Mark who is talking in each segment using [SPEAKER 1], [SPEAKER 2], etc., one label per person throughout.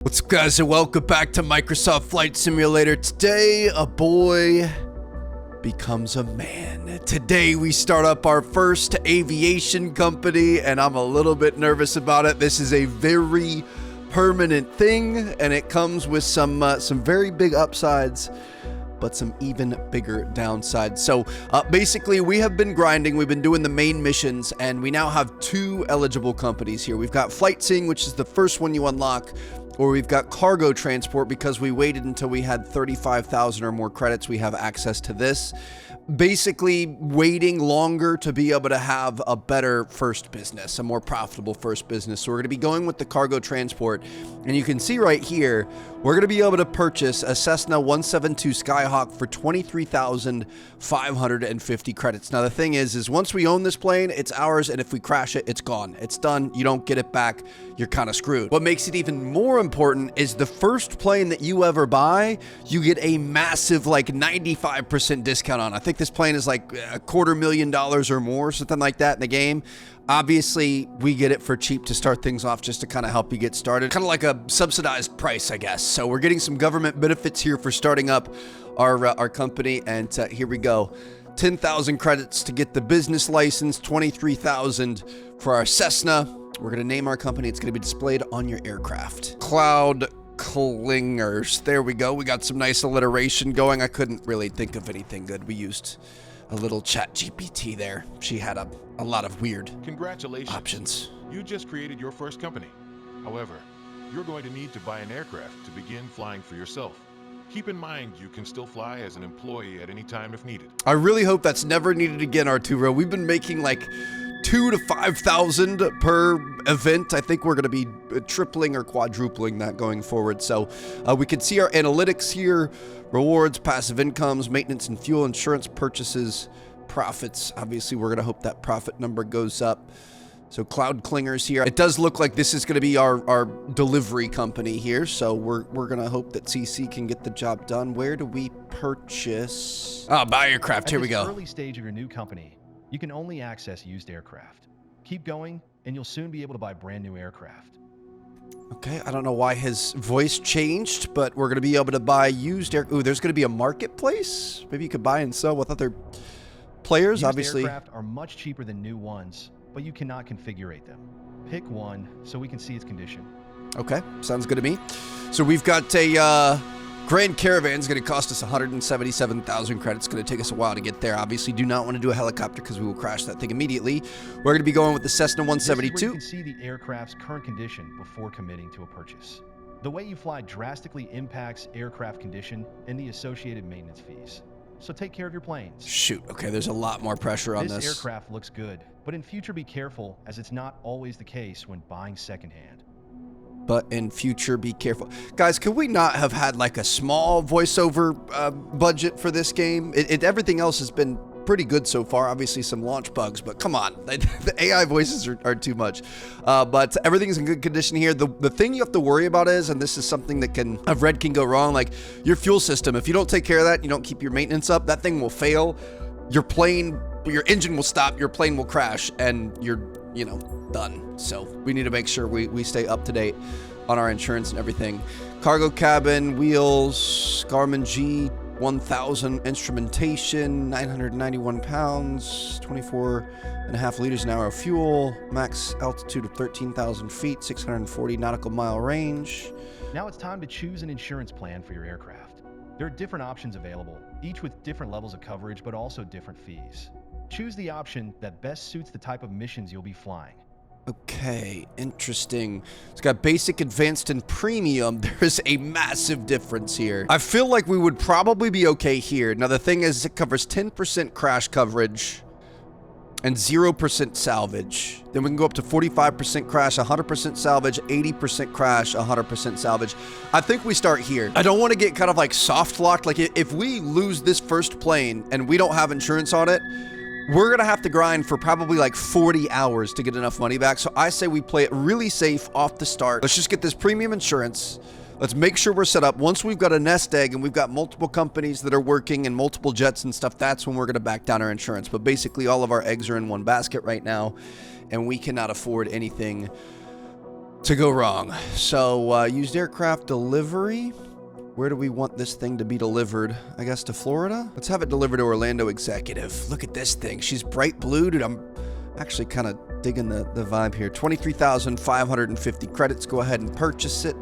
[SPEAKER 1] What's up, guys, and welcome back to Microsoft Flight Simulator. Today, a boy becomes a man. Today, we start up our first aviation company, and I'm a little bit nervous about it. This is a very permanent thing, and it comes with some very big upsides, but some even bigger downsides. So basically, we have been grinding. We've been doing the main missions, and we now have two eligible companies here. We've got Flight Sing, which is the first one you unlock, or we've got cargo transport. Because we waited until we had 35,000 or more credits, we have access to this. Basically, waiting longer to be able to have a better first business, a more profitable first business. So we're going to be going with the cargo transport, and you can see right here, we're going to be able to purchase a Cessna 172 Skyhawk for 23,550 credits. Now, the thing is once we own this plane, it's ours, and if we crash it, it's gone. It's done. You don't get it back. You're kind of screwed. What makes it even more important is the first plane that you ever buy, you get a massive, like, 95% discount on. I think this plane is like $250,000 or more, something like that in the game. Obviously, we get it for cheap to start things off, just to kind of help you get started. Kind of like a subsidized price, I guess. So we're getting some government benefits here for starting up our company, and here we go. 10,000 credits to get the business license, 23,000 for our Cessna. We're going to name our company. It's going to be displayed on your aircraft. Cloud Clingers. There we go. We got some nice alliteration going. I couldn't really think of anything good. We used a little chat GPT there. She had a lot of weird options.
[SPEAKER 2] You just created your first company. However, you're going to need to buy an aircraft to begin flying for yourself. Keep in mind, you can still fly as an employee at any time if needed.
[SPEAKER 1] I really hope that's never needed again, Arturo. We've been making like 2,000 to 5,000 per event. I think we're going to be tripling or quadrupling that going forward. So we can see our analytics here: rewards, passive incomes, maintenance and fuel, insurance purchases, profits. Obviously, we're going to hope that profit number goes up. So Cloud Clingers here. It does look like this is going to be our delivery company here. So we're going to hope that CC can get the job done. Where do we purchase? Oh, buy aircraft. Here we go.
[SPEAKER 3] At this early stage of your new company, you can only access used aircraft. Keep going, and you'll soon be able to buy brand new aircraft.
[SPEAKER 1] Okay, I don't know why his voice changed, but we're going to be able to buy used air. Ooh, there's going to be a marketplace. Maybe you could buy and sell with other players.
[SPEAKER 3] Used
[SPEAKER 1] obviously,
[SPEAKER 3] aircraft are much cheaper than new ones, but you cannot configure them. Pick one so we can see its condition.
[SPEAKER 1] Okay, sounds good to me. So we've got a Grand Caravan's going to cost us 177,000 credits. It's going to take us a while to get there. Obviously, do not want to do a helicopter because we will crash that thing immediately. We're going to be going with the Cessna 172.
[SPEAKER 3] This is where you can see the aircraft's current condition before committing to a purchase. The way you fly drastically impacts aircraft condition and the associated maintenance fees. So take care of your planes.
[SPEAKER 1] Shoot, okay, there's a lot more pressure on this.
[SPEAKER 3] This aircraft looks good, but in future be careful, as it's not always the case when buying secondhand.
[SPEAKER 1] But in future, be careful. Guys, could we not have had like a small voiceover budget for this game? Everything else has been pretty good so far. Obviously, some launch bugs, but come on. The AI voices are too much. But everything's in good condition here. The thing you have to worry about is, and this is something that I've read can go wrong, like your fuel system. If you don't take care of that, you don't keep your maintenance up, that thing will fail. Your engine will stop, your plane will crash, and you're, done. So we need to make sure we stay up to date on our insurance and everything. Cargo cabin, wheels, Garmin G1000 instrumentation, 991 pounds, 24.5 liters an hour of fuel, max altitude of 13,000 feet, 640 nautical mile range.
[SPEAKER 3] Now it's time to choose an insurance plan for your aircraft. There are different options available, each with different levels of coverage, but also different fees. Choose the option that best suits the type of missions you'll be flying.
[SPEAKER 1] Okay, interesting. It's got basic, advanced, and premium. There's a massive difference here. I feel like we would probably be okay here. Now, the thing is, it covers 10% crash coverage and 0% salvage. Then we can go up to 45% crash, 100% salvage, 80% crash, 100% salvage. I think we start here. I don't want to get kind of like soft locked. Like if we lose this first plane and we don't have insurance on it, we're going to have to grind for probably like 40 hours to get enough money back. So I say we play it really safe off the start. Let's just get this premium insurance. Let's make sure we're set up. Once we've got a nest egg and we've got multiple companies that are working and multiple jets and stuff, that's when we're going to back down our insurance. But basically, all of our eggs are in one basket right now, and we cannot afford anything to go wrong. So, used aircraft delivery. Where do we want this thing to be delivered? I guess to Florida? Let's have it delivered to Orlando Executive. Look at this thing. She's bright blue. Dude, I'm actually kind of digging the vibe here. 23,550 credits. Go ahead and purchase it.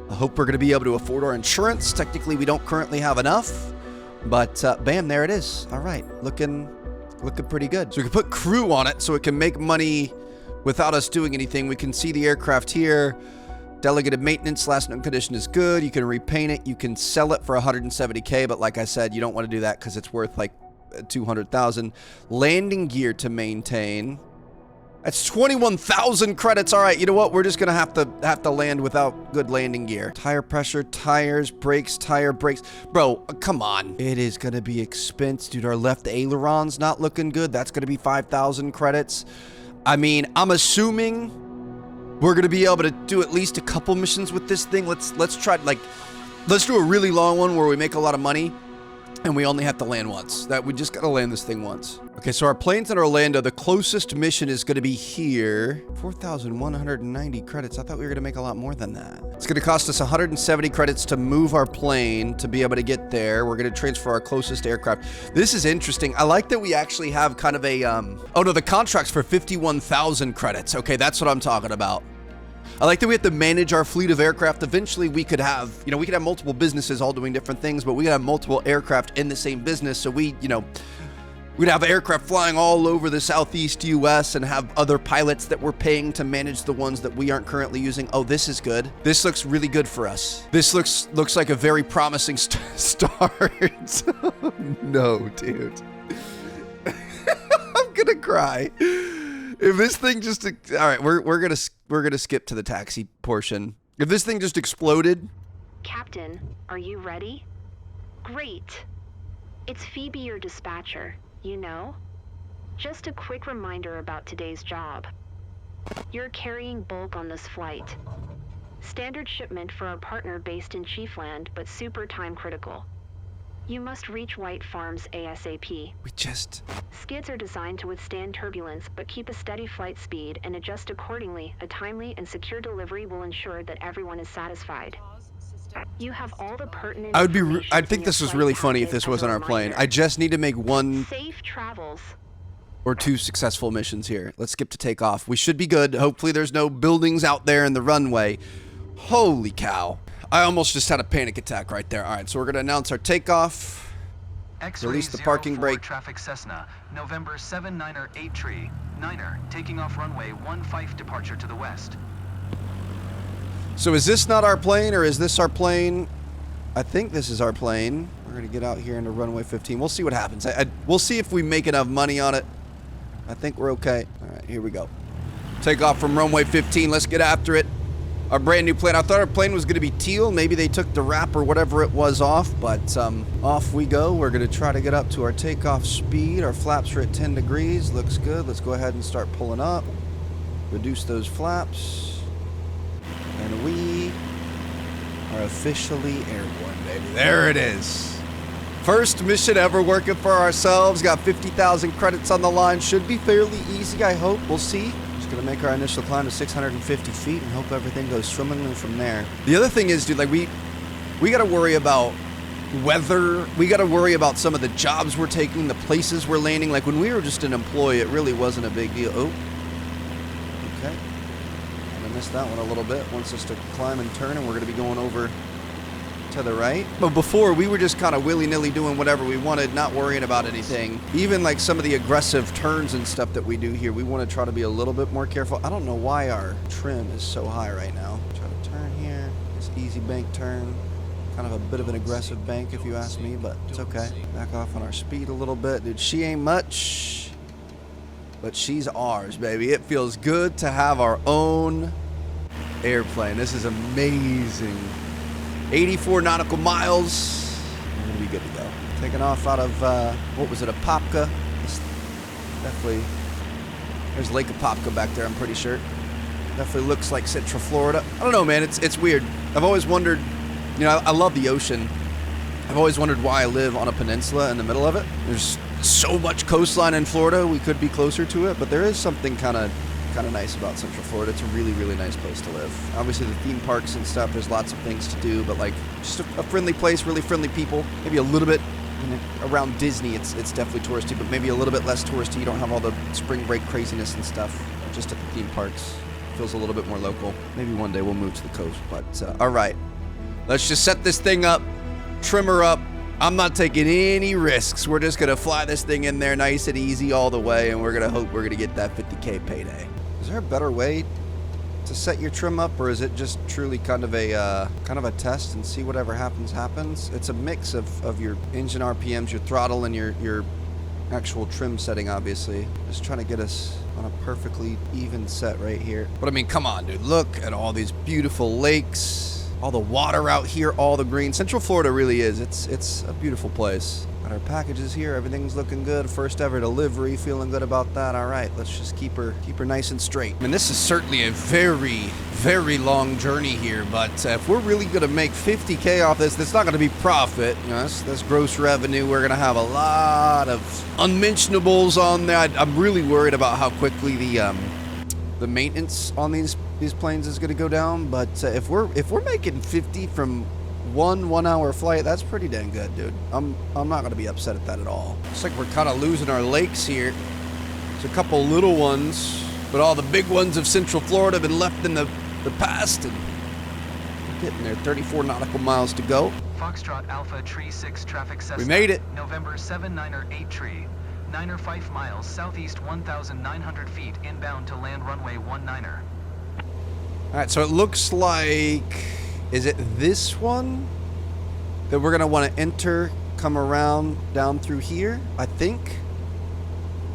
[SPEAKER 1] I hope we're going to be able to afford our insurance. Technically, we don't currently have enough. But, bam, there it is. All right. Looking pretty good. So we can put crew on it so it can make money without us doing anything. We can see the aircraft here. Delegated maintenance, last known condition is good. You can repaint it. You can sell it for 170K, but like I said, you don't want to do that because it's worth like 200,000. Landing gear to maintain. That's 21,000 credits. All right, you know what? We're just gonna have to land without good landing gear. Tire pressure, tires, brakes, tire brakes. Bro, come on. It is gonna be expense, dude. Our left aileron's not looking good. That's gonna be 5,000 credits. I mean, I'm assuming we're gonna be able to do at least a couple missions with this thing. Let's try, like, let's do a really long one where we make a lot of money and we only have to land once. That we just gotta land this thing once. Okay, so our plane's in Orlando. The closest mission is gonna be here. 4,190 credits. I thought we were gonna make a lot more than that. It's gonna cost us 170 credits to move our plane to be able to get there. We're gonna transfer our closest aircraft. This is interesting. I like that we actually have kind of a, oh no, the contract's for 51,000 credits. Okay, that's what I'm talking about. I like that we have to manage our fleet of aircraft. Eventually, we could have, you know, we could have multiple businesses all doing different things, but we could have multiple aircraft in the same business. So we, you know, we'd have aircraft flying all over the Southeast U.S. and have other pilots that we're paying to manage the ones that we aren't currently using. Oh, this is good. This looks really good for us. This looks like a very promising start. No, dude. I'm gonna cry. If this thing just, all right, we're gonna skip to the taxi portion. If this thing just exploded.
[SPEAKER 4] Captain, are you ready? Great. It's Phoebe, your dispatcher, you know? Just a quick reminder about today's job. You're carrying bulk on this flight. Standard shipment for our partner based in Chiefland, but super time critical. You must reach White Farms ASAP. Skids are designed to withstand turbulence, but keep a steady flight speed and adjust accordingly. A timely and secure delivery will ensure that everyone is satisfied. You have all the pertinent
[SPEAKER 1] I think this was really funny if this wasn't our plane. I just need to make one
[SPEAKER 4] safe travels
[SPEAKER 1] or two successful missions here. Let's skip to takeoff. We should be good. Hopefully there's no buildings out there in the runway. Holy cow. I almost just had a panic attack right there. All right, so we're going to announce our takeoff. Release the parking brake.
[SPEAKER 5] Traffic Cessna, November 798 tree. Niner, taking off runway 15 departure to the west.
[SPEAKER 1] So is this not our plane or is this our plane? I think this is our plane. We're going to get out here into runway 15. We'll see what happens. We'll see if we make enough money on it. I think we're okay. All right, here we go. Take off from runway 15. Let's get after it. Our brand new plane. I thought our plane was going to be teal. Maybe they took the wrap or whatever it was off, but off we go. We're going to try to get up to our takeoff speed. Our flaps are at 10 degrees. Looks good. Let's go ahead and start pulling up. Reduce those flaps. And we are officially airborne, baby. There it is. First mission ever working for ourselves. Got 50,000 credits on the line. Should be fairly easy, I hope. We'll see. Gonna make our initial climb to 650 feet and hope everything goes swimmingly from there. The other thing is, dude, like we gotta worry about weather. We gotta worry about some of the jobs we're taking, the places we're landing. Like when we were just an employee, it really wasn't a big deal. Oh, okay. I missed that one a little bit. Wants us to climb and turn, and we're gonna be going over to the right. But before, we were just kind of willy-nilly doing whatever we wanted, not worrying about anything. Even like some of the aggressive turns and stuff that we do here, we want to try to be a little bit more careful. I don't know why our trim is so high right now. Try to turn here. This easy bank turn. Kind of a bit of an aggressive bank if you ask me, but it's okay. Back off on our speed a little bit. Dude, she ain't much, but she's ours, baby. It feels good to have our own airplane. This is amazing. 84 nautical miles. We're gonna be good to go. Taking off out of, what was it, Apopka? Definitely, there's Lake Apopka back there, I'm pretty sure. Definitely looks like Central Florida. I don't know, man, it's weird. I've always wondered, you know, I love the ocean. I've always wondered why I live on a peninsula in the middle of it. There's so much coastline in Florida, we could be closer to it, but there is something kind of kind of nice about Central Florida. It's a really, really nice place to live. Obviously, the theme parks and stuff, there's lots of things to do, but like just a friendly place, really friendly people. Maybe a little bit around Disney, it's definitely touristy, but maybe a little bit less touristy. You don't have all the spring break craziness and stuff. Just at the theme parks, feels a little bit more local. Maybe one day we'll move to the coast, but all right. Let's just set this thing up, trim her up. I'm not taking any risks. We're just gonna fly this thing in there nice and easy all the way, and we're gonna hope we're gonna get that 50K payday. Is there a better way to set your trim up, or is it just truly kind of a test and see whatever happens? It's a mix of your engine RPMs, your throttle, and your actual trim setting, obviously. Just trying to get us on a perfectly even set right here. But I mean, come on, dude. Look at all these beautiful lakes. All the water out here, all the green. Central Florida really is. It's a beautiful place. Got our packages here. Everything's looking good. First ever delivery. Feeling good about that. All right, let's just keep her nice and straight. I mean, this is certainly a very, very long journey here. But if we're really gonna make 50K off this, that's not gonna be profit. You know, that's gross revenue. We're gonna have a lot of unmentionables on there. I'm really worried about how quickly the maintenance on these planes is going to go down, but if we're making 50 from one hour flight, that's pretty dang good, dude. I'm not going to be upset at that at all. Looks like we're kind of losing our lakes here. There's a couple little ones, but all the big ones of Central Florida have been left in the past, and we're getting there. 34 nautical miles to go.
[SPEAKER 5] Foxtrot Alpha Tree 6 traffic Cessna.
[SPEAKER 1] We made it.
[SPEAKER 5] November 79er 8 Tree. 9er 5 miles southeast 1,900 feet inbound to land runway 19er.
[SPEAKER 1] All right, so it looks like, is it this one that we're gonna want to enter, come around down through here? I think.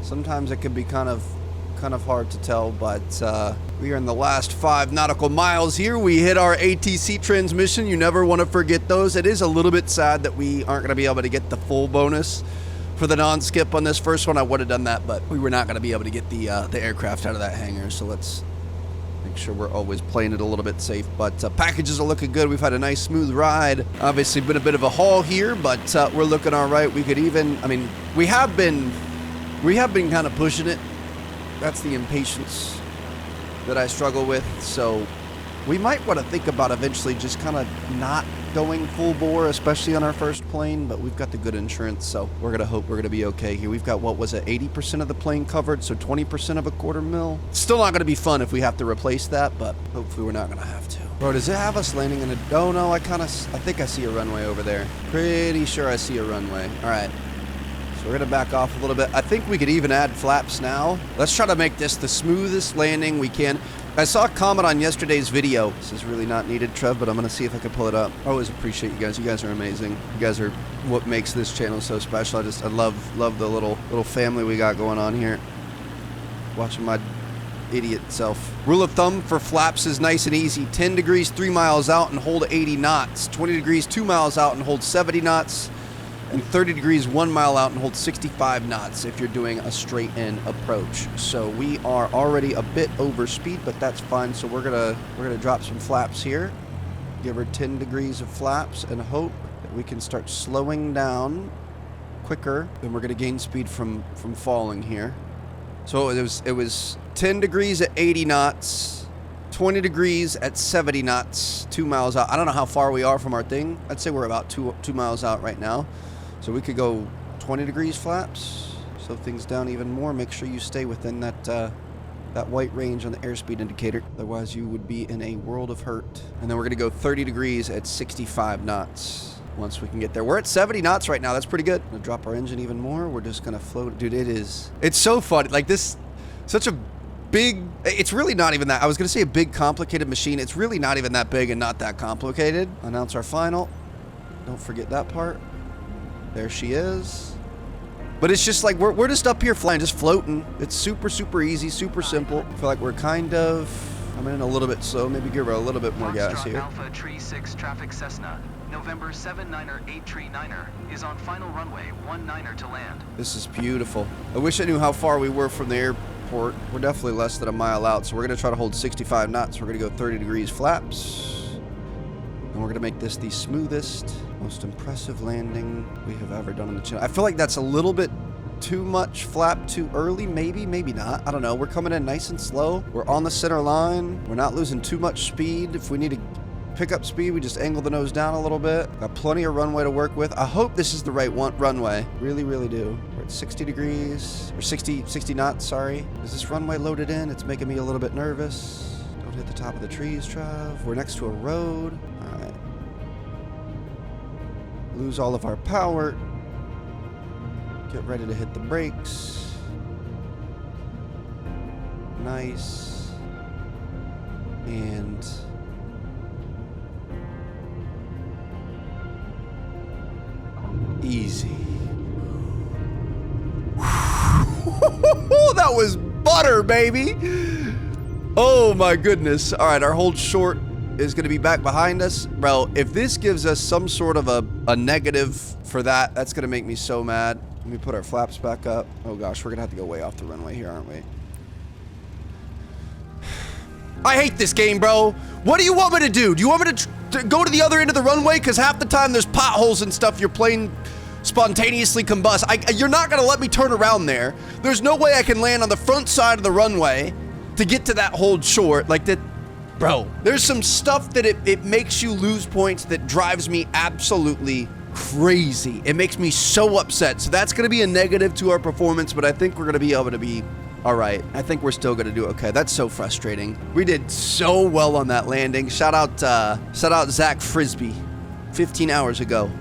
[SPEAKER 1] Sometimes it can be kind of hard to tell, but we are in the last 5 nautical miles here. We hit our ATC transmission. You never want to forget those. It is a little bit sad that we aren't going to be able to get the full bonus for the non-skip on this first one. I would have done that, but we were not going to be able to get the aircraft out of that hangar, so let's make sure we're always playing it a little bit safe. But packages are looking good. We've had a nice smooth ride. Obviously been a bit of a haul here, but we're looking all right. We could even, I mean, we have been kind of pushing it. That's the impatience that I struggle with, so we might want to think about eventually just kind of not going full bore, especially on our first plane, but we've got the good insurance, so we're going to hope we're going to be okay here. We've got, what was it, 80% of the plane covered, so 20% of a $250,000. Still not going to be fun if we have to replace that, but hopefully we're not going to have to. Bro, does it have us landing in a... Oh, no, I think I see a runway over there. Pretty sure I see a runway. All right. So we're going to back off a little bit. I think we could even add flaps now. Let's try to make this the smoothest landing we can. I saw a comment on yesterday's video. This is really not needed, Trev, but I'm going to see if I can pull it up. I always appreciate you guys. You guys are amazing. You guys are what makes this channel so special. I love the little family we got going on here. Watching my idiot self. Rule of thumb for flaps is nice and easy. 10 degrees 3 miles out and hold 80 knots. 20 degrees 2 miles out and hold 70 knots. And 30 degrees 1 mile out and hold 65 knots if you're doing a straight in approach. So we are already a bit over speed, but that's fine. So we're gonna drop some flaps here, give her 10 degrees of flaps, and hope that we can start slowing down quicker. Then we're gonna gain speed from falling here. So it was 10 degrees at 80 knots, 20 degrees at 70 knots, 2 miles out. I don't know how far we are from our thing. I'd say we're about two miles out right now. So we could go 20 degrees flaps, slow things down even more. Make sure you stay within that white range on the airspeed indicator. Otherwise, you would be in a world of hurt. And then we're going to go 30 degrees at 65 knots once we can get there. We're at 70 knots right now. That's pretty good. We'll drop our engine even more. We're just going to float. Dude, it's so fun. Like this, such a big, it's really not even that. I was going to say a big, complicated machine. It's really not even that big and not that complicated. Announce our final. Don't forget that part. There she is. But it's just like, we're just up here flying, just floating. It's super, super easy, super simple. I feel like we're kind of coming in a little bit slow. Maybe give her a little bit more gas here.
[SPEAKER 5] Alpha Tree 6 traffic Cessna, November 79er 8 Tree 9er is on final runway 19er to land.
[SPEAKER 1] This is beautiful. I wish I knew how far we were from the airport. We're definitely less than a mile out, so we're gonna try to hold 65 knots. We're gonna go 30 degrees flaps. And we're going to make this the smoothest, most impressive landing we have ever done on the channel. I feel like that's a little bit too much flap too early? Maybe, maybe not. I don't know. We're coming in nice and slow. We're on the center line. We're not losing too much speed. If we need to pick up speed, we just angle the nose down a little bit. Got plenty of runway to work with. I hope this is the right runway. Really, really do. We're at 60 degrees, or 60 knots, sorry. Is this runway loaded in? It's making me a little bit nervous. Don't hit the top of the trees, Trav. We're next to a road. All right. Lose all of our power. Get ready to hit the brakes. Nice. And easy. That was butter, baby. Oh my goodness. All right, our hold short is going to be back behind us. Bro, if this gives us some sort of a negative for that, that's going to make me so mad. Let me put our flaps back up. Oh gosh, we're going to have to go way off the runway here, aren't we? I hate this game, bro. What do you want me to do? Do you want me to go to the other end of the runway? Because half the time there's potholes and stuff. Your plane spontaneously combust. You're not going to let me turn around there. There's no way I can land on the front side of the runway to get to that hold short. Like that, bro. There's some stuff that it makes you lose points that drives me absolutely crazy. It makes me so upset. So that's going to be a negative to our performance, but I think we're going to be able to be all right. I think we're still going to do okay. That's so frustrating. We did so well on that landing. Shout out Zach Frisbee 15 hours ago.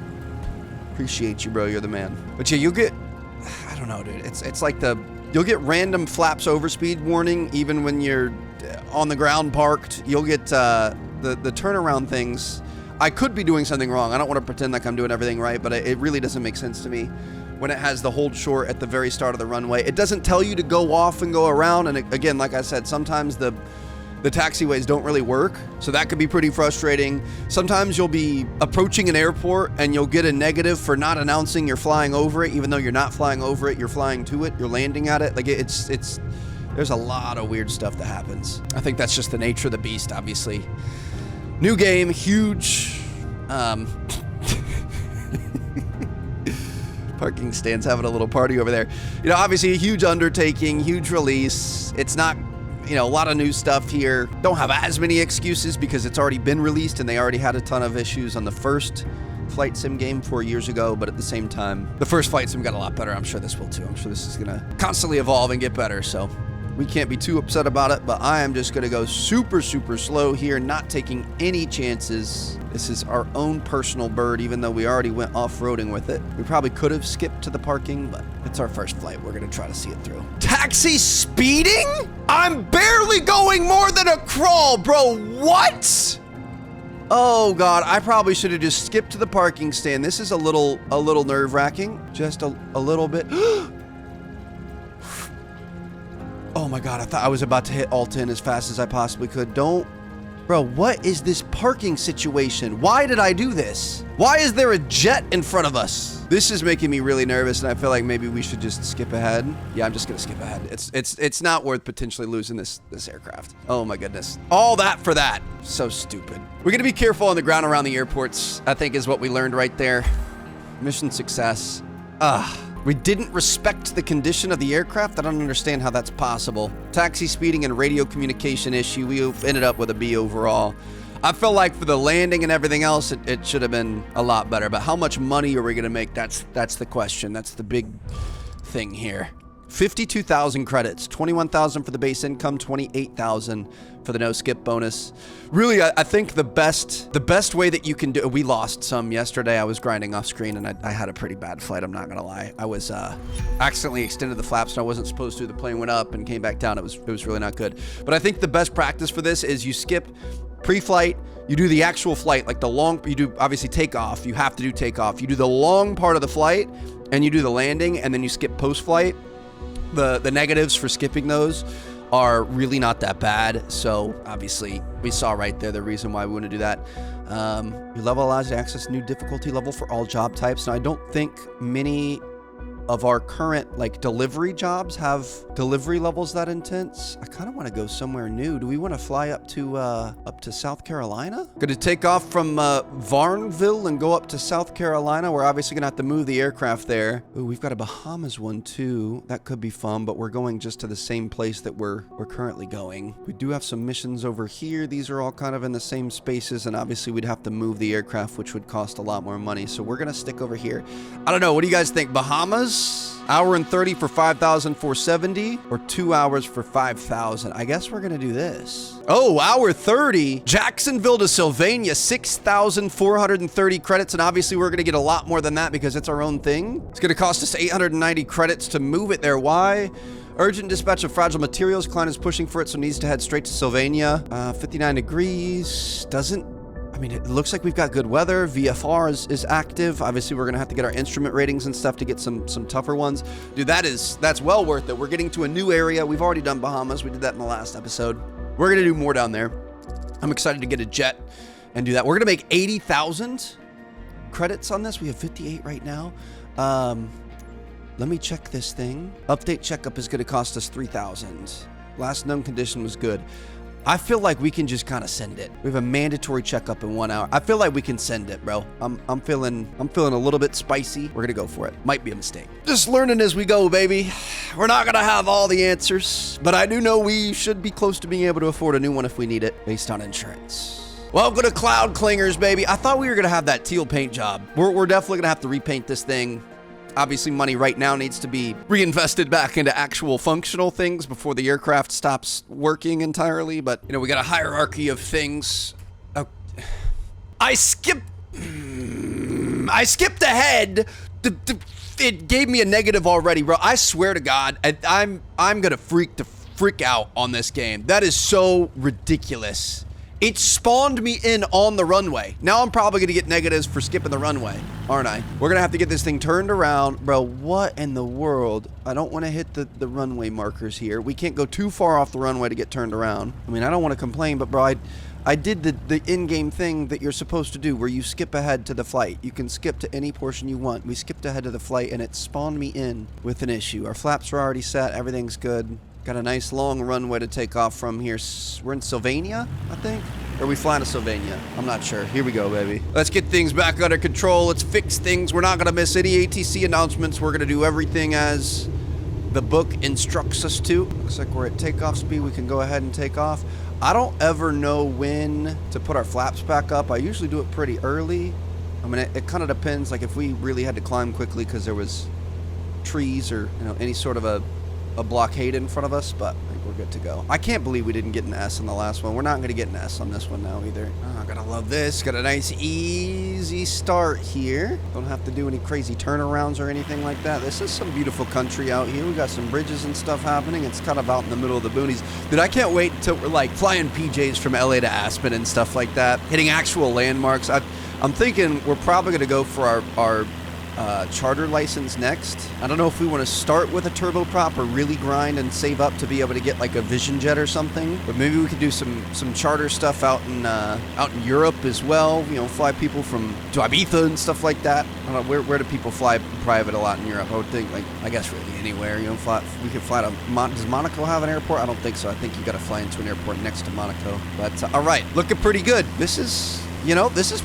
[SPEAKER 1] Appreciate you, bro. You're the man. But yeah, you'll get, I don't know, dude. It's like you'll get random flaps overspeed warning even when you're on the ground parked. You'll get the turnaround things. I could be doing something wrong. I don't want to pretend like I'm doing everything right, but it really doesn't make sense to me when it has the hold short at the very start of the runway. It doesn't tell you to go off and go around. And again, like I said, sometimes the taxiways don't really work. So that could be pretty frustrating. Sometimes you'll be approaching an airport and you'll get a negative for not announcing you're flying over it, even though you're not flying over it, you're flying to it, you're landing at it. Like it's there's a lot of weird stuff that happens. I think that's just the nature of the beast, obviously. New game, huge. Parking stands having a little party over there. You know, obviously a huge undertaking, huge release. It's not, you know, a lot of new stuff here. Don't have as many excuses because it's already been released and they already had a ton of issues on the first flight sim game 4 years ago, but at the same time, the first flight sim got a lot better. I'm sure this will too. I'm sure this is gonna constantly evolve and get better, so we can't be too upset about it, but I am just gonna go super, super slow here, not taking any chances. This is our own personal bird, even though we already went off-roading with it. We probably could have skipped to the parking, but it's our first flight. We're gonna try to see it through. Taxi speeding? I'm barely going more than a crawl, bro. What? Oh God, I probably should have just skipped to the parking stand. This is a little nerve-wracking. Just a little bit. Oh my God, I thought I was about to hit alt in as fast as I possibly could. Bro, what is this parking situation? Why did I do this? Why is there a jet in front of us? This is making me really nervous, and I feel like maybe we should just skip ahead. Yeah, I'm just gonna skip ahead. It's not worth potentially losing this aircraft. Oh my goodness. All that for that. So stupid. We're gonna be careful on the ground around the airports, I think is what we learned right there. Mission success. We didn't respect the condition of the aircraft. I don't understand how that's possible. Taxi speeding and radio communication issue. We ended up with a B overall. I feel like for the landing and everything else, it should have been a lot better. But how much money are we going to make? That's the question. That's the big thing here. 52,000 credits, 21,000 for the base income, 28,000 for the no skip bonus. Really, I think the best way that you can do, we lost some yesterday. I was grinding off screen and I had a pretty bad flight. I'm not gonna lie. I was accidentally extended the flaps and I wasn't supposed to. The plane went up and came back down. It was really not good. But I think the best practice for this is you skip pre-flight, you do the actual flight, like you do obviously takeoff. You have to do takeoff. You do the long part of the flight and you do the landing and then you skip post-flight. The negatives for skipping those are really not that bad. So obviously we saw right there the reason why we want to do that. Your level allows you to access new difficulty level for all job types. Now I don't think many of our current like delivery jobs have delivery levels that intense. I kind of want to go somewhere new. Do we want to fly up to South Carolina? Gonna take off from Varnville and go up to South Carolina. We're obviously gonna have to move the aircraft there. Ooh, we've got a Bahamas one too. That could be fun, but we're going just to the same place that we're currently going. We do have some missions over here. These are all kind of in the same spaces, and obviously we'd have to move the aircraft, which would cost a lot more money. So we're gonna stick over here. I don't know. What do you guys think? Bahamas? Hour and 30 for 5,470 or 2 hours for 5,000? I guess we're gonna do this. Oh, hour 30. Jacksonville to Sylvania, 6,430 credits, and obviously we're gonna get a lot more than that because it's our own thing. It's gonna cost us 890 credits to move it there. Why? Urgent dispatch of fragile materials. Client is pushing for it, so needs to head straight to Sylvania. 59 degrees. I mean, it looks like we've got good weather. VFR is active. Obviously, we're gonna have to get our instrument ratings and stuff to get some tougher ones. Dude, that's well worth it. We're getting to a new area. We've already done Bahamas. We did that in the last episode. We're gonna do more down there. I'm excited to get a jet and do that. We're gonna make 80,000 credits on this. We have 58 right now. Let me check this thing. Update checkup is gonna cost us 3,000. Last known condition was good. I feel like we can just kind of send it. We have a mandatory checkup in 1 hour. I feel like we can send it, bro. I'm feeling a little bit spicy. We're gonna go for it. Might be a mistake. Just learning as we go, baby. We're not gonna have all the answers, but I do know we should be close to being able to afford a new one if we need it based on insurance. Welcome to Cloud Clingers, baby. I thought we were gonna have that teal paint job. We're definitely gonna have to repaint this thing. Obviously, money right now needs to be reinvested back into actual functional things before the aircraft stops working entirely. But, you know, we got a hierarchy of things. Oh, I skipped ahead. It gave me a negative already, bro. I swear to God, I'm gonna freak out on this game. That is so ridiculous. It spawned me in on the runway. Now I'm probably gonna get negatives for skipping the runway, aren't I? We're gonna have to get this thing turned around. Bro, what in the world? I don't wanna hit the runway markers here. We can't go too far off the runway to get turned around. I mean, I don't wanna complain, but bro, I did the in-game thing that you're supposed to do where you skip ahead to the flight. You can skip to any portion you want. We skipped ahead to the flight and it spawned me in with an issue. Our flaps are already set, everything's good. Got a nice long runway to take off from here. We're in Sylvania, I think? Or are we flying to Sylvania? I'm not sure. Here we go, baby. Let's get things back under control. Let's fix things. We're not gonna miss any ATC announcements. We're gonna do everything as the book instructs us to. Looks like we're at takeoff speed. We can go ahead and take off. I don't ever know when to put our flaps back up. I usually do it pretty early. I mean, it kind of depends. Like if we really had to climb quickly because there was trees or, you know, any sort of a blockade in front of us, but I think we're good to go. I can't believe we didn't get an S on the last one. We're not going to get an S on this one now either. Oh, I gotta love this. Got a nice easy start here. Don't have to do any crazy turnarounds or anything like that. This is some beautiful country out here. We got some bridges and stuff happening. It's kind of out in the middle of the boonies. Dude, I can't wait until we're like flying PJs from LA to Aspen and stuff like that. Hitting actual landmarks. I'm thinking we're probably going to go for our charter license next. I don't know if we want to start with a turboprop or really grind and save up to be able to get like a Vision Jet or something. But maybe we could do some charter stuff out in Europe as well. You know, fly people to Ibiza and stuff like that. I don't know, where do people fly private a lot in Europe? I would think, like, I guess really anywhere. You know, we could fly to does Monaco have an airport? I don't think so. I think you got to fly into an airport next to Monaco. But all right, looking pretty good. This is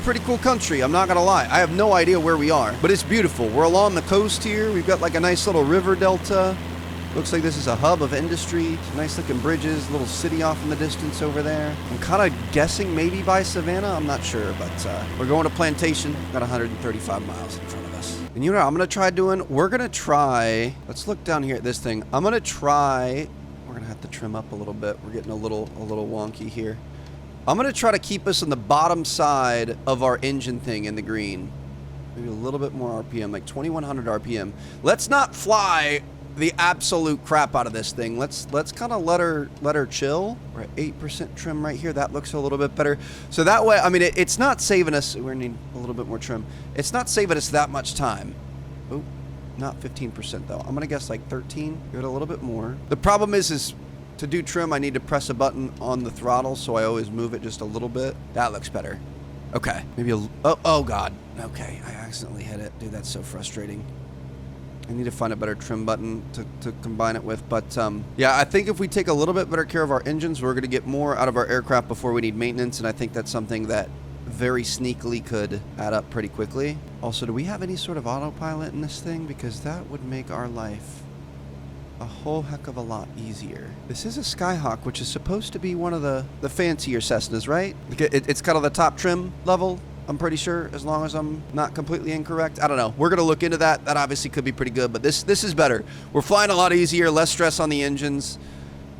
[SPEAKER 1] pretty cool country. I'm not gonna lie. I have no idea where we are, but it's beautiful. We're along the coast here. We've got like a nice little river delta. Looks like this is a hub of industry. Nice looking bridges, little city off in the distance over there. I'm kind of guessing maybe by Savannah. I'm not sure, but we're going to Plantation. Got 135 miles in front of us. And you know what I'm gonna try? Let's look down here at this thing. We're gonna have to trim up a little bit. We're getting a little wonky here. I'm going to try to keep us on the bottom side of our engine thing in the green. Maybe a little bit more RPM, like 2100 RPM. Let's not fly the absolute crap out of this thing. Let's kind of let her chill. We're at 8% trim right here. That looks a little bit better. So that way, I mean, it's not saving us. We're going to need a little bit more trim. It's not saving us that much time. Oh, not 15% though. I'm going to guess like 13. Give it a little bit more. The problem is to do trim, I need to press a button on the throttle, so I always move it just a little bit. That looks better. Okay, maybe oh God. Okay, I accidentally hit it. Dude, that's so frustrating. I need to find a better trim button to combine it with. But yeah, I think if we take a little bit better care of our engines, we're going to get more out of our aircraft before we need maintenance. And I think that's something that very sneakily could add up pretty quickly. Also, do we have any sort of autopilot in this thing? Because that would make our life a whole heck of a lot easier. This is a Skyhawk, which is supposed to be one of the fancier Cessnas, right? It's kind of the top trim level, I'm pretty sure, as long as I'm not completely incorrect. I don't know. We're going to look into that. That obviously could be pretty good, but this is better. We're flying a lot easier, less stress on the engines,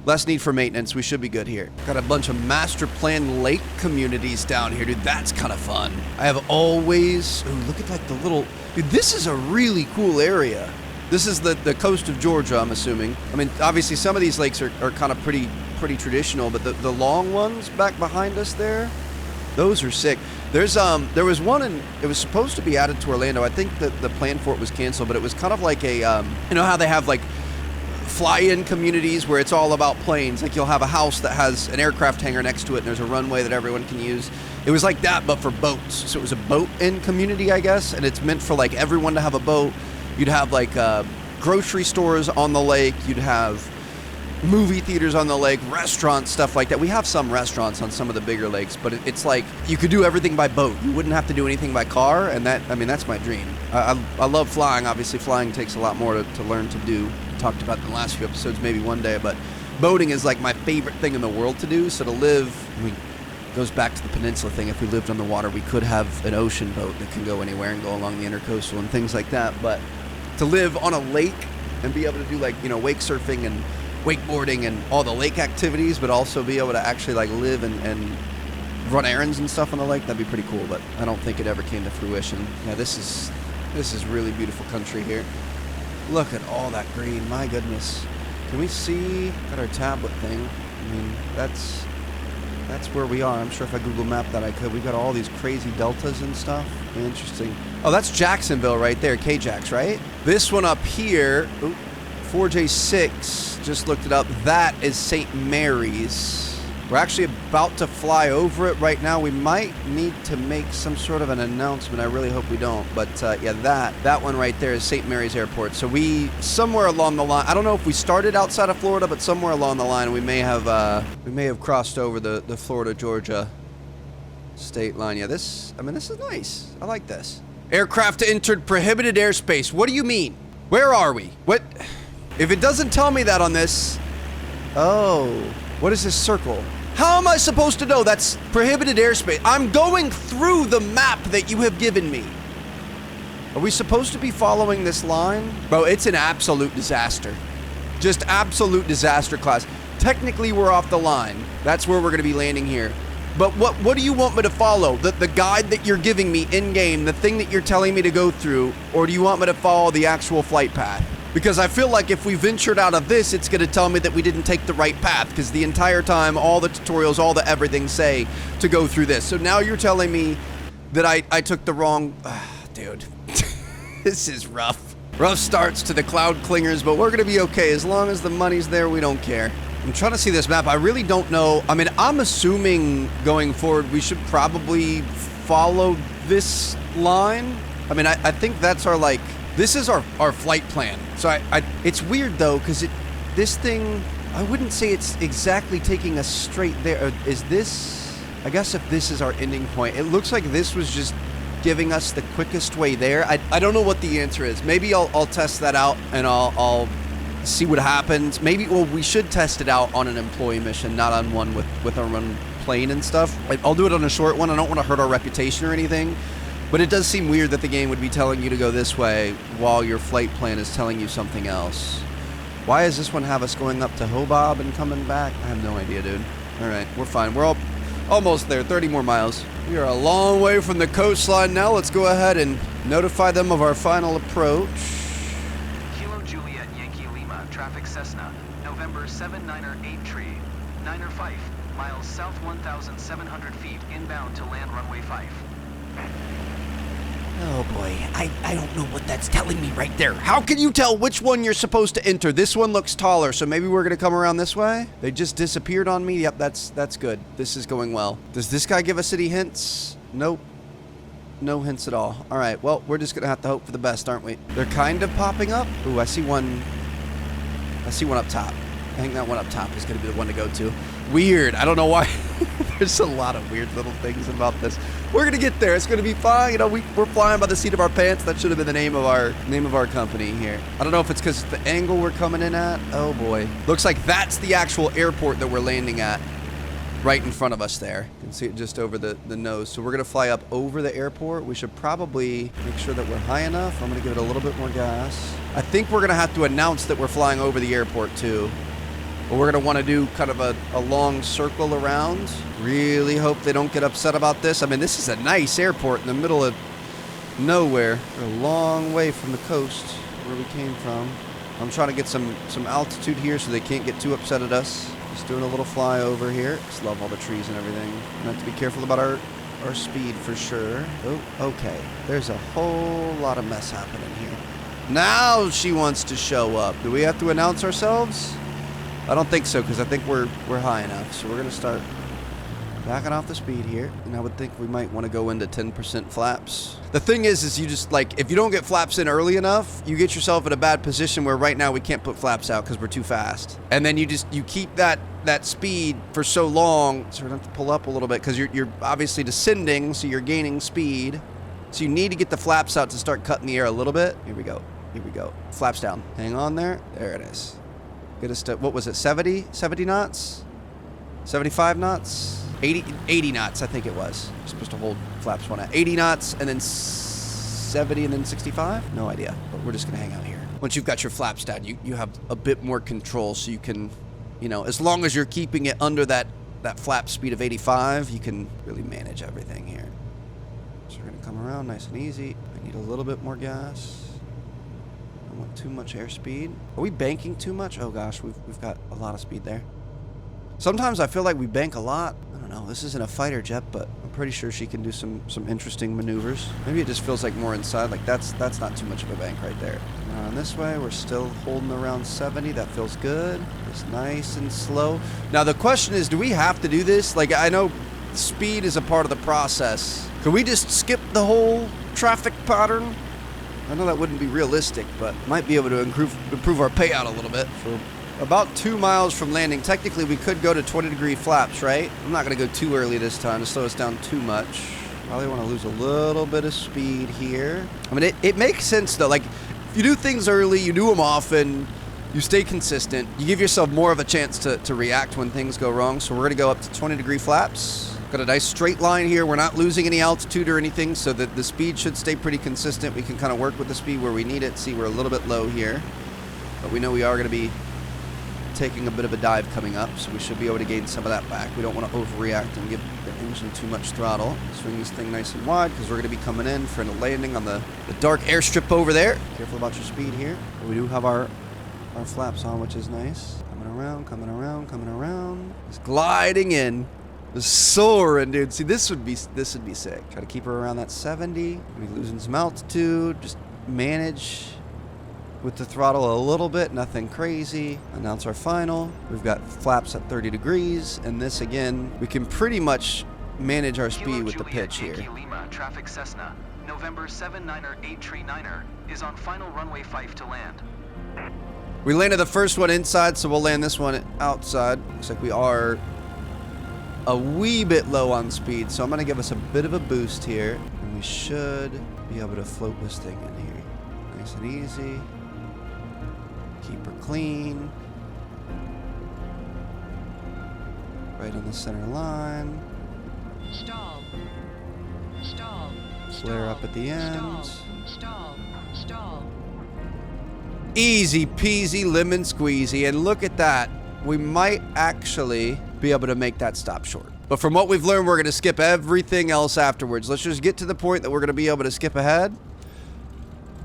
[SPEAKER 1] less need for maintenance. We should be good here. Got a bunch of master plan lake communities down here, dude. That's kind of fun. I have always... Ooh, look at like the little... Dude, this is a really cool area. This is the coast of Georgia, I'm assuming. I mean, obviously some of these lakes are kind of pretty traditional, but the long ones back behind us there, those are sick. There was one it was supposed to be added to Orlando. I think that the plan for it was canceled, but it was kind of like a, you know how they have like fly-in communities where it's all about planes. Like you'll have a house that has an aircraft hangar next to it and there's a runway that everyone can use. It was like that, but for boats. So it was a boat-in community, I guess, and it's meant for like everyone to have a boat. You'd have like grocery stores on the lake. You'd have movie theaters on the lake, restaurants, stuff like that. We have some restaurants on some of the bigger lakes, but it's like you could do everything by boat. You wouldn't have to do anything by car, and that's my dream. I love flying. Obviously, flying takes a lot more to learn to do. We talked about in the last few episodes, maybe one day, but boating is like my favorite thing in the world to do. So to live, goes back to the peninsula thing. If we lived on the water, we could have an ocean boat that can go anywhere and go along the intercoastal and things like that. But to live on a lake and be able to do like, you know, wake surfing and wakeboarding and all the lake activities, but also be able to actually like live and run errands and stuff on the lake, that'd be pretty cool. But I don't think it ever came to fruition. Yeah, this is really beautiful country here. Look at all that green, my goodness. Can we see at our tablet thing? I mean, that's where we are. I'm sure if I Google Map that I could. We got all these crazy deltas and stuff. Interesting. Oh, that's Jacksonville right there, K-Jax, right? This one up here, 4J6, just looked it up. That is St. Mary's. We're actually about to fly over it right now. We might need to make some sort of an announcement. I really hope we don't. But yeah, that one right there is St. Mary's Airport. So we, somewhere along the line, I don't know if we started outside of Florida, but somewhere along the line we may have crossed over the Florida-Georgia state line. Yeah, this is nice. I like this. Aircraft entered prohibited airspace. What do you mean? Where are we? What? If it doesn't tell me that on this... Oh, what is this circle? How am I supposed to know that's prohibited airspace? I'm going through the map that you have given me. Are we supposed to be following this line? Bro, it's an absolute disaster. Just absolute disaster class. Technically, we're off the line. That's where we're going to be landing here. But what do you want me to follow? The guide that you're giving me in-game, the thing that you're telling me to go through, or do you want me to follow the actual flight path? Because I feel like if we ventured out of this, it's going to tell me that we didn't take the right path, because the entire time, all the tutorials, all the everything say to go through this. So now you're telling me that I took the wrong... dude, this is rough. Rough starts to the cloud clingers, but we're going to be okay. As long as the money's there, we don't care. I'm trying to see this map. I really don't know. I mean, I'm assuming going forward, we should probably follow this line. I mean, I think that's our, like... This is our flight plan. So it's weird though, because this thing, I wouldn't say it's exactly taking us straight there. Is this, I guess if this is our ending point, it looks like this was just giving us the quickest way there. I don't know what the answer is. Maybe I'll test that out and I'll see what happens. Maybe, well, we should test it out on an employee mission, not on one with our own plane and stuff. I'll do it on a short one. I don't want to hurt our reputation or anything. But it does seem weird that the game would be telling you to go this way while your flight plan is telling you something else. Why does this one have us going up to Hobab and coming back? I have no idea, dude. All right, we're fine. We're almost there, 30 more miles. We are a long way from the coastline now. Let's go ahead and notify them of our final approach.
[SPEAKER 5] Kilo Juliet Yankee Lima, traffic Cessna, November 798 tree, 905, miles south 1,700 feet, inbound to land runway 5.
[SPEAKER 1] Oh boy, I don't know what that's telling me right there. How can you tell which one you're supposed to enter? This one looks taller, so maybe we're gonna come around this way? They just disappeared on me? Yep, that's good. This is going well. Does this guy give us any hints? Nope. No hints at all. All right, well, we're just gonna have to hope for the best, aren't we? They're kind of popping up. Ooh, I see one up top. I think that one up top is gonna be the one to go to. Weird, I don't know why. There's a lot of weird little things about this. We're gonna get there, it's gonna be fine. You know, we're flying by the seat of our pants. That should have been the name of our company here. I don't know if it's because the angle we're coming in at. Oh boy. Looks like that's the actual airport that we're landing at. Right in front of us there. You can see it just over the nose. So we're gonna fly up over the airport. We should probably make sure that we're high enough. I'm gonna give it a little bit more gas. I think we're gonna have to announce that we're flying over the airport too. But we're gonna wanna do kind of a long circle around. Really hope they don't get upset about this. I mean, this is a nice airport in the middle of nowhere. We're a long way from the coast where we came from. I'm trying to get some altitude here so they can't get too upset at us. Just doing a little flyover here. Just love all the trees and everything. Gonna have to be careful about our speed for sure. Oh, okay. There's a whole lot of mess happening here. Now she wants to show up. Do we have to announce ourselves? I don't think so, because I think we're high enough. So we're gonna start backing off the speed here, and I would think we might want to go into 10% flaps. The thing is you just, like, if you don't get flaps in early enough, you get yourself in a bad position where right now we can't put flaps out because we're too fast. And then you keep that speed for so long, so we're going to have to pull up a little bit because you're obviously descending, so you're gaining speed. So you need to get the flaps out to start cutting the air a little bit. Here we go. Here we go. Flaps down. Hang on there. There it is. Get us to, what was it, 70 knots? 75 knots? 80 knots, I think it was. You're supposed to hold flaps one at 80 knots and then 70 and then 65? No idea, but we're just gonna hang out here. Once you've got your flaps down, you have a bit more control, so you can, you know, as long as you're keeping it under that flap speed of 85, you can really manage everything here. So we're gonna come around nice and easy. I need a little bit more gas. I don't want too much airspeed. Are we banking too much? Oh gosh, we've got a lot of speed there. Sometimes I feel like we bank a lot. I don't know, this isn't a fighter jet, but I'm pretty sure she can do some interesting maneuvers. Maybe it just feels like more inside, like that's not too much of a bank right there. On this way, we're still holding around 70, that feels good. It's nice and slow. Now the question is, do we have to do this? Like, I know speed is a part of the process. Could we just skip the whole traffic pattern? I know that wouldn't be realistic, but might be able to improve our payout a little bit. For about 2 miles from landing, technically we could go to 20-degree flaps, right? I'm not going to go too early this time to slow us down too much. Probably want to lose a little bit of speed here. I mean, it makes sense though. Like, if you do things early, you do them often, you stay consistent, you give yourself more of a chance to react when things go wrong. So we're going to go up to 20-degree flaps. Got a nice straight line here. We're not losing any altitude or anything, so that the speed should stay pretty consistent. We can kind of work with the speed where we need it. See, we're a little bit low here, but we know we are going to be taking a bit of a dive coming up, so we should be able to gain some of that back. We don't want to overreact and give the engine too much throttle. Swing this thing nice and wide because we're going to be coming in for a landing on the dark airstrip over there. Careful about your speed here. We do have our flaps on, which is nice. Coming around, coming around, coming around. Just gliding in. Just soaring, dude. See, this would be sick. Try to keep her around that 70. We're losing some altitude. Just manage with the throttle a little bit, nothing crazy. Announce our final. We've got flaps at 30 degrees, and this again, we can pretty much manage our speed with the pitch here.
[SPEAKER 5] Yankee Lima, traffic Cessna, November 79er 839er is on final runway 5 to land.
[SPEAKER 1] We landed the first one inside, so we'll land this one outside. Looks like we are a wee bit low on speed, so I'm gonna give us a bit of a boost here, and we should be able to float this thing in here. Nice and easy. Keep her clean. Right on the center line.
[SPEAKER 6] Stall. Stall.
[SPEAKER 1] Flare up at the end.
[SPEAKER 6] Stall. Stall.
[SPEAKER 1] Easy peasy lemon squeezy. And look at that. We might actually be able to make that stop short. But from what we've learned, we're going to skip everything else afterwards. Let's just get to the point that we're going to be able to skip ahead.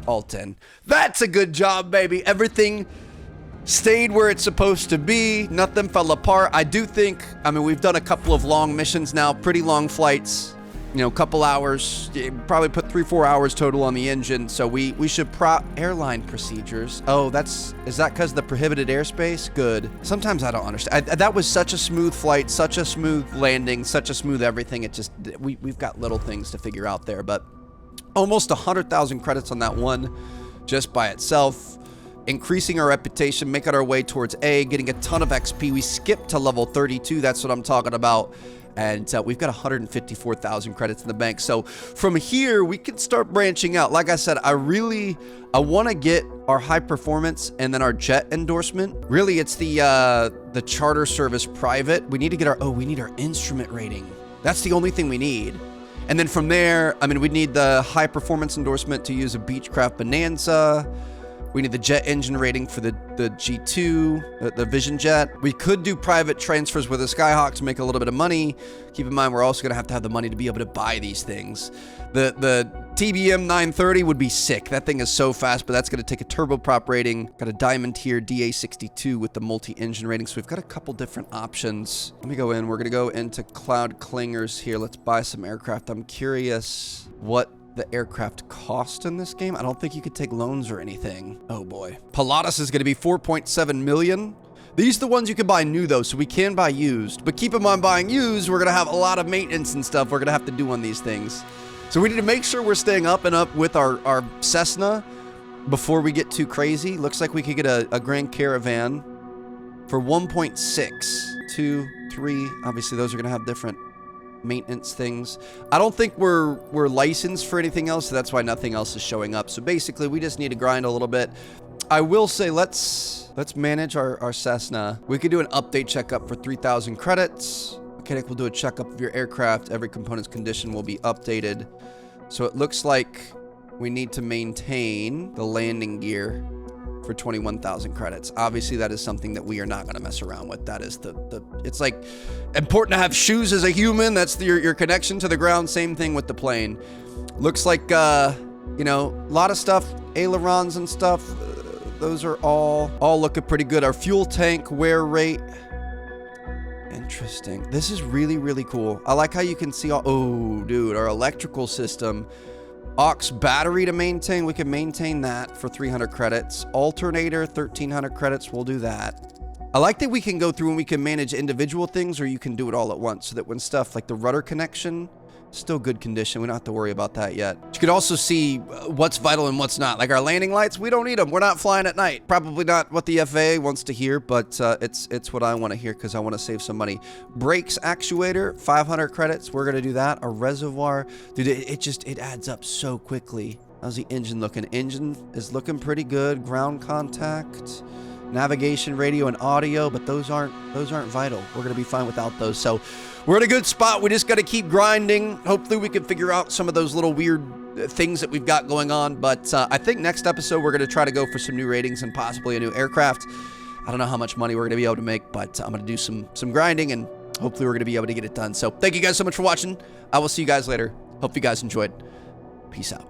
[SPEAKER 1] Alt 10. That's a good job, baby. Everything stayed where it's supposed to be. Nothing fell apart. I do think, I mean, we've done a couple of long missions now, pretty long flights, you know, a couple hours, probably put 3-4 hours total on the engine. So we should airline procedures. Oh, is that because of the prohibited airspace? Good. Sometimes I don't understand. That was such a smooth flight, such a smooth landing, such a smooth everything. It just, we've got little things to figure out there, but Almost 100,000 credits on that one just by itself. Increasing our reputation, making our way towards A, getting a ton of XP. We skipped to level 32. That's what I'm talking about. And we've got 154,000 credits in the bank. So from here, we can start branching out. Like I said, I want to get our high performance and then our jet endorsement. Really, it's the charter service private. We need to get we need our instrument rating. That's the only thing we need. And then from there, I mean, we need the high performance endorsement to use a Beechcraft Bonanza. We need the jet engine rating for the G2, the Vision Jet. We could do private transfers with a Skyhawk to make a little bit of money. Keep in mind, we're also gonna have to have the money to be able to buy these things. The TBM 930 would be sick. That thing is so fast, but that's gonna take a turboprop rating. Got a Diamond Tier DA62 with the multi-engine rating. So we've got a couple different options. Let me go in. We're gonna go into Cloud Clingers here. Let's buy some aircraft. I'm curious what the aircraft cost in this game. I don't think you could take loans or anything. Oh boy. Pilatus is going to be 4.7 million. These are the ones you can buy new though, so we can buy used. But keep in mind, buying used, we're going to have a lot of maintenance and stuff we're going to have to do on these things. So we need to make sure we're staying up and up with our Cessna before we get too crazy. Looks like we could get a Grand Caravan for 1.6, 2, 3. Obviously, those are going to have different maintenance things. I don't think we're licensed for anything else, so that's why nothing else is showing up. So basically, we just need to grind a little bit. I will say, let's manage our Cessna. We could do an update checkup for 3,000 credits. Mechanic will do a checkup of your aircraft. Every component's condition will be updated. So it looks like we need to maintain the landing gear for 21,000 credits. Obviously, that is something that we are not going to mess around with. That is it's like important to have shoes as a human. That's your connection to the ground. Same thing with the plane. Looks like, you know, a lot of stuff, ailerons and stuff. Those are all looking pretty good. Our fuel tank wear rate. Interesting. This is really, really cool. I like how you can see oh, dude, our electrical system. Aux battery to maintain. We can maintain that for 300 credits. Alternator, 1,300 credits. We'll do that. I like that we can go through and we can manage individual things, or you can do it all at once, so that when stuff like the rudder connection, still good condition. We don't have to worry about that yet. You could also see what's vital and what's not. Like our landing lights, we don't need them. We're not flying at night. Probably not what the FAA wants to hear, but it's what I want to hear because I want to save some money. Brakes actuator, 500 credits. We're going to do that. A reservoir. Dude, it adds up so quickly. How's the engine looking? Engine is looking pretty good. Ground contact, navigation, radio, and audio, but those aren't vital. We're going to be fine without those. So we're in a good spot. We just got to keep grinding. Hopefully we can figure out some of those little weird things that we've got going on. But I think next episode we're going to try to go for some new ratings and possibly a new aircraft. I don't know how much money we're going to be able to make, but I'm going to do some grinding and hopefully we're going to be able to get it done. So thank you guys so much for watching. I will see you guys later. Hope you guys enjoyed. Peace out.